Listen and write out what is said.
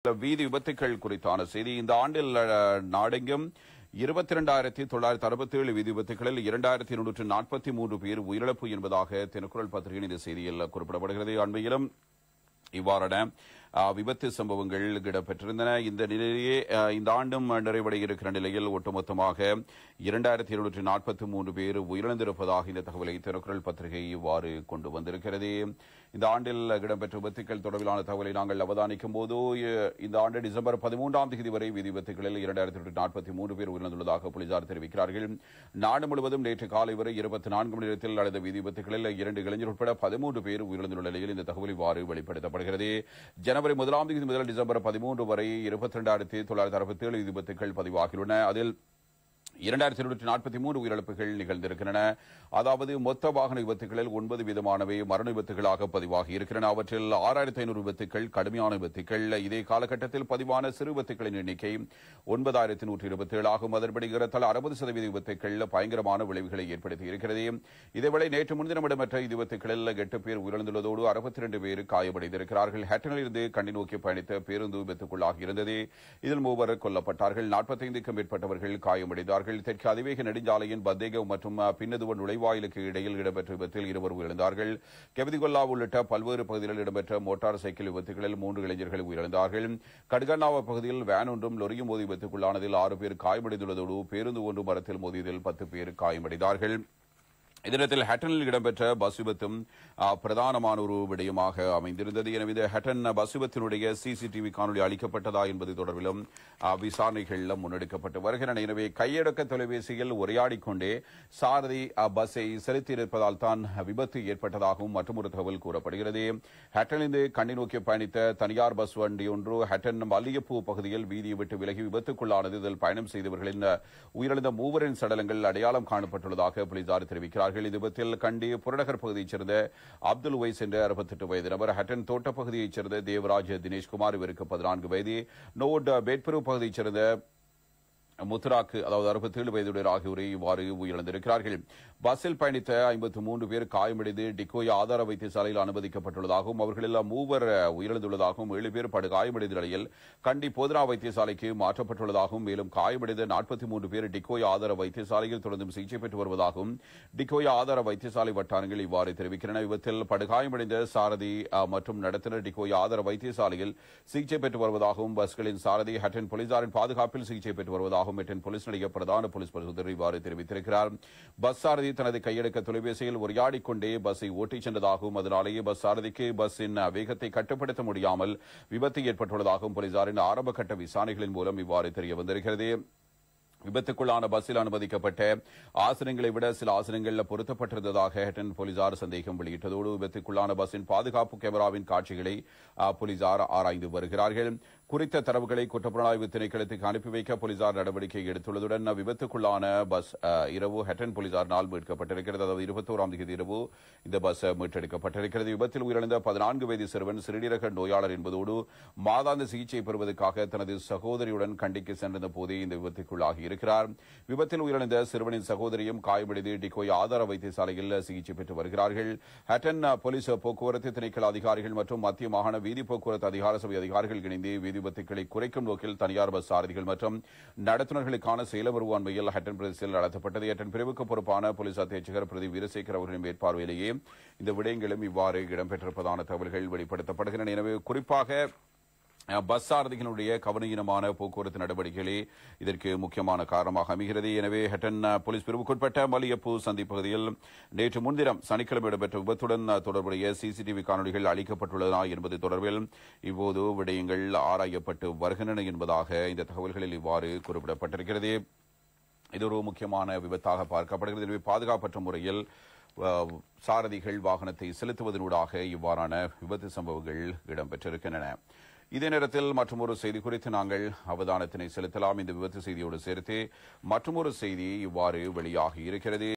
வீதி விபத்துக்கள் குறித்தான செய்தி. இந்த ஆண்டில் நாடெங்கும் 22,967 வீதி விபத்துகளில் 2,243 பேர் உயிரிழப்பு என்பதாக தினக்குரல் பத்திரிகையின் இந்த செய்தியில் குறிப்பிடப்படுகிறது. அண்மையிலும் இவ்வாறான விபத்து சம்பவங்கள் இடம்பெற்றிருந்தன. இந்த நிலையிலேயே இந்த ஆண்டும் நிறைவடைய இருக்கிற நிலையில் ஒட்டுமொத்தமாக 2,243 பேர் உயிரிழந்திருப்பதாக இந்த தகவலை தினக்குரல் பத்திரிகை இவ்வாறு கொண்டு வந்திருக்கிறது. இந்த ஆண்டில் இடம்பெற்ற விபத்துக்கள் தொடர்பிலான தகவலை நாங்கள் அவதானிக்கும் போது இந்த ஆண்டு டிசம்பர் 13ஆம் தேதி வரை வீதி விபத்துகளில் 2,243 பேர் உயிரிழந்துள்ளதாக போலீசார் தெரிவிக்கிறார்கள். நாடு முழுவதும் நேற்று காலை வரை 24 மணி நேரத்தில் நடந்த வீதி விபத்துகளில் 2 இளைஞர் உட்பட 13 பேர் உயிரிழந்துள்ள நிலையில் இந்த தகவல் இவ்வாறு வெளிப்படுத்தப்படுகிறது. ஜனவரி 1ஆம் தேதி முதல் டிசம்பர் 13 வரை 22,967 வீதி விபத்துக்கள் பதிவாகியுள்ளன. அதில் 2,243 உயிரிழப்புகள் நிகழ்ந்திருக்கின்றன. அதாவது மொத்த வாகன விபத்துகளில் 9 வீதமானவை மரண விபத்துகளாக பதிவாகி இருக்கின்றன. அவற்றில் 6,500 விபத்துக்கள் கடுமையான விபத்துக்கள். இதே காலகட்டத்தில் பதிவான சிறு விபத்துகளின் எண்ணிக்கை 9,127 ஆகும். அதன்படி ஏறத்தாழ 60% விபத்துக்கள் பயங்கரமான விளைவுகளை ஏற்படுத்தி இருக்கிறது. இதேவேளை நேற்று முன்தினம் இடம்பெற்ற விபத்துகளில் 8 பேர் உயிரிழந்துள்ளதோடு 62 பேர் காயமடைந்திருக்கிறார்கள். ஹேட்டனில் இருந்து கண்டி நோக்கி பயணித்த பேருந்து விபத்துக்குள்ளாகி இருந்தது. இதில் 3 கொல்லப்பட்டார்கள். 45க்கும் மேற்பட்டவர்கள் காயமடைந்தார்கள். தெற்கு அதிவேக நெடுஞ்சாலையின் பத்தேகவ் மற்றும் பின்னதுவ நுழைவாயிலுக்கு இடையில் இடம்பெற்ற விபத்தில் 2 உயிரிழந்தார்கள். கெவதிகொல்லா உள்ளிட்ட பல்வேறு பகுதிகளில் இடம்பெற்ற மோட்டார் சைக்கிள் விபத்துகளில் 3 இளைஞர்கள் உயிரிழந்தார்கள். கட்கண்ணாவ பகுதியில் வேன் ஒன்றும் லொரியும் மோதி விபத்துக்குள்ளானதில் 6 பேர் காயமடைந்துள்ளதோடு பேருந்து ஒன்று மரத்தில் மோதியதில் 10 பேர் காயமடைந்தார்கள். இதனத்தில் ஹேட்டனில் இடம்பெற்ற பஸ் விபத்தும் பிரதானமான ஒரு விடயமாக அமைந்திருந்தது. எனவே இந்த ஹேட்டன் பஸ் விபத்தினுடைய சிசிடிவி காணொலி அளிக்கப்பட்டதா என்பது தொடர்பிலும் விசாரணைகள் முன்னெடுக்கப்பட்டு வருகின்றன. எனவே கையடக்க தொலைபேசியில் உரையாடிக்கொண்டே சாரதி பஸ்ஸை செலுத்தியிருப்பதால் தான் விபத்து ஏற்பட்டதாகவும் மற்றொரு தகவல் கூறப்படுகிறது. ஹேட்டனிலிருந்து கண்டி நோக்கி பயணித்த தனியார் பஸ் வண்டி ஒன்று ஹேட்டன் மல்லிகைப்பூ பகுதியில் வீதியை விட்டு விலகி விபத்துக்குள்ளானது. இதில் பயணம் செய்தவர்களின் உயிரிழந்த 3 சடலங்கள் அடையாளம் காணப்பட்டுள்ளதாக போலீசார் தெரிவிக்கிறார்கள். இந்த விபத்தில் கண்டி புறநகர் பகுதியைச் சேர்ந்த அப்துல் உவைஸ் என்ற 68 வயது நபர், ஹட்டன் தோட்ட பகுதியைச் சேர்ந்த தேவராஜ் தினேஷ்குமார் இவருக்கு 14 வயது, நோட் பேட்பெரு பகுதியைச் சேர்ந்த முத்துராக்கு அதாவது 67 வயதுடைய ஆகியோரை இவ்வாறு உயிரிழந்திருக்கிறார்கள். பஸ்ஸில் பயணித்த 53 பேர் காயமடைந்து டிக்கோயா ஆதார வைத்தியசாலையில் அனுமதிக்கப்பட்டுள்ளதாகவும் அவர்களில் 3 உயிரிழந்துள்ளதாகவும் 7 பேர் படுகாயமடைந்த நிலையில் கண்டி போதனா வைத்தியசாலைக்கு மாற்றப்பட்டுள்ளதாகவும் மேலும் காயமடைந்த 43 பேர் டிக்கோயா ஆதார வைத்தியசாலையில் தொடர்ந்தும் சிகிச்சை பெற்று வருவதாகவும் டிக்கோயா ஆதார வைத்தியசாலை வட்டாரங்கள் இவ்வாறு தெரிவிக்கின்றன. விபத்தில் படுகாயமடைந்த சாரதி மற்றும் நடத்துனர் டிக்கோயா ஆதார வைத்தியசாலையில் சிகிச்சை பெற்று வருவதாகவும் பஸ்களின் சாரதி ஹட்டன் போலீசாரின் பாதுகாப்பில் சிகிச்சை பெற்று வருவதாகவும் போலீஸ் நிலைய பிரதான போலீஸ் பரிசோதனை இவ்வாறு தெரிவித்திருக்கிறார். பஸ் சாரதி தனது கையடக்க தொலைபேசியில் உரையாடிக்கொண்டே பஸ்ஸை ஓட்டிச் சென்றதாகவும் அதனாலேயே பஸ் சாரதிக்கு பஸ்ஸின் வேகத்தை கட்டுப்படுத்த முடியாமல் விபத்து ஏற்பட்டுள்ளதாகவும் போலீசாரின் ஆரம்ப கட்ட விசாரணைகளின் மூலம் இவ்வாறு தெரிய வந்திருக்கிறது. விபத்துக்குள்ளான பஸ்ஸில் அனுமதிக்கப்பட்ட ஆசனங்களை விட சில ஆசனங்களில் பொருத்தப்பட்டிருந்ததாக ஹேட்டன் போலீசார் சந்தேகம் வெளியிட்டதோடு விபத்துக்குள்ளான பஸ்ஸின் பாதுகாப்பு கேமராவின் காட்சிகளை போலீசார் ஆராய்ந்து வருகிறார்கள். குறித்த தரவுகளை குற்றப்புலனாய்வு திணைக்களத்துக்கு அனுப்பி வைக்க போலீசார் நடவடிக்கை எடுத்துள்ளதுடன் விபத்துக்குள்ளான பஸ் இரவு ஹேட்டன் போலீசாரினால் மீட்கப்பட்டிருக்கிறது. அதாவது 21ஆம் தேதி இரவு இந்த பஸ் மீட்டெடுக்கப்பட்டிருக்கிறது. விபத்தில் உயிரிழந்த 14 வயது சிறுவன் சிறுநீரக நோயாளர் என்பதோடு மாதாந்த சிகிச்சை பெறுவதற்காக தனது சகோதரியுடன் கண்டிக்கு சென்றிருந்த போதே இந்த விபத்துக்குள்ளாகி இருக்கிறார். விபத்தில் உயிரிழந்த சிறுவனின் சகோதரியும் காயமடைந்து டிக்கோய் ஆதார வைத்தியசாலையில் சிகிச்சை பெற்று வருகிறார்கள். ஹட்டன் போலீஸ் போக்குவரத்து திணைக்கள அதிகாரிகள் மற்றும் மத்திய மாகாண வீதி போக்குவரத்து அதிகார சபை அதிகாரிகள் இணைந்து வீதி விபத்துக்களை குறைக்கும் நோக்கில் தனியார் பஸ் சாரதிகள் மற்றும் நடத்துனர்களுக்கான செயலமர்வு அண்மையில் ஹட்டன் பிரதேசத்தில் நடத்தப்பட்டது. ஹட்டன் பிரிவுக்கு பொறுப்பான போலீஸ் அத்தியட்சகர் பிரதி வீரசேகர் அவர்களின் மேற்பார்வையிலேயே இந்த விடயங்களும் இவ்வாறு இடம்பெற்றிருப்பதான தகவல்கள் வெளிப்படுத்தப்படுகின்றன. எனவே குறிப்பாக பஸ் சாரதிகளுடைய கவனஈனமான போக்குவரத்து நடவடிக்கைகளே இதற்கு முக்கியமான காரணமாக அமைகிறது. எனவே ஹட்டன் போலீஸ் பிரிவுக்குட்பட்ட மல்லிகைப்பூ சந்தி பகுதியில் நேற்று முன்தினம் சனிக்கிழமை இடம்பெற்ற விபத்துடன் தொடர்புடைய சிசிடிவி காணொலிகள் அளிக்கப்பட்டுள்ளதா என்பது தொடர்பில் இப்போது விடயங்கள் ஆராயப்பட்டு வருகின்றன என்பதாக இந்த தகவல்களில் இவ்வாறு குறிப்பிடப்பட்டிருக்கிறது. இது ஒரு முக்கியமான விபத்தாக பார்க்கப்படுகிறது. எனவே பாதுகாப்பற்ற முறையில் சாரதிகள் வாகனத்தை செலுத்துவதனூடாக இவ்வாறான விபத்து சம்பவங்கள் இடம்பெற்றிருக்கின்றன. இதே நேரத்தில் மற்றொரு செய்தி குறித்து நாங்கள் அவதானத்தினை செலுத்தலாம். இந்த விபத்து செய்தியோடு சேர்த்து மற்றொரு செய்தி இவ்வாறு வெளியாகி இருக்கிறது.